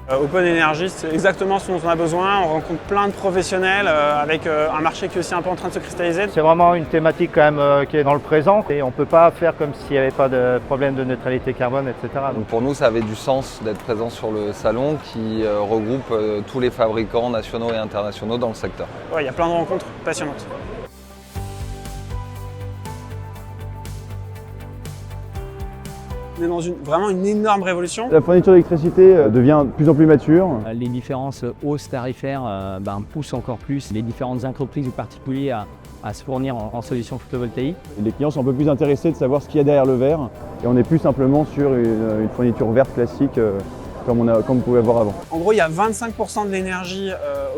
Open Energy, c'est exactement ce dont on a besoin. On rencontre plein de professionnels avec un marché qui est aussi un peu en train de se cristalliser. C'est vraiment une thématique quand même qui est dans le présent et on ne peut pas faire comme s'il n'y avait pas de problème de neutralité carbone, etc. Donc pour nous, ça avait du sens d'être présent sur le salon qui regroupe tous les fabricants nationaux et internationaux dans le secteur. Ouais, il y a plein de rencontres passionnantes. On est dans vraiment une énorme révolution. La fourniture d'électricité devient de plus en plus mature. Les différentes hausses tarifaires poussent encore plus les différentes entreprises ou particuliers à se fournir en solutions photovoltaïques. Les clients sont un peu plus intéressés de savoir ce qu'il y a derrière le verre et on n'est plus simplement sur une fourniture verte classique comme on pouvait avoir avant. En gros, il y a 25% de l'énergie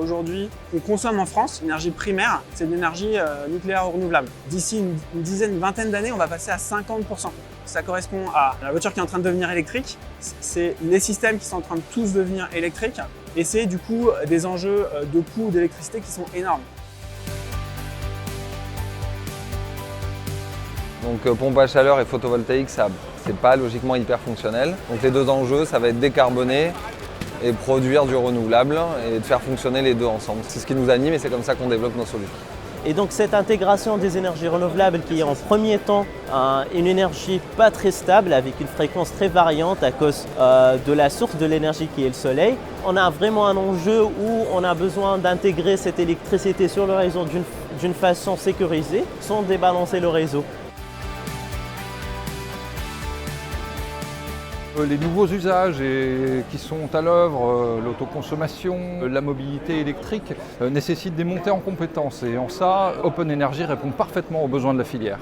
aujourd'hui qu'on consomme en France, l'énergie primaire, c'est de l'énergie nucléaire renouvelable. D'ici une dizaine, une vingtaine d'années, on va passer à 50%. Ça correspond à la voiture qui est en train de devenir électrique, c'est les systèmes qui sont en train de tous devenir électriques et c'est du coup des enjeux de coût d'électricité qui sont énormes. Donc pompe à chaleur et photovoltaïque, ça c'est pas logiquement hyper fonctionnel. Donc les deux enjeux, ça va être décarboner et produire du renouvelable et de faire fonctionner les deux ensemble. C'est ce qui nous anime et c'est comme ça qu'on développe nos solutions. Et donc cette intégration des énergies renouvelables qui est en premier temps une énergie pas très stable avec une fréquence très variante à cause de la source de l'énergie qui est le soleil, on a vraiment un enjeu où on a besoin d'intégrer cette électricité sur le réseau d'une façon sécurisée sans débalancer le réseau. Les nouveaux usages qui sont à l'œuvre, l'autoconsommation, la mobilité électrique, nécessitent des montées en compétences et en ça, Open Energy répond parfaitement aux besoins de la filière.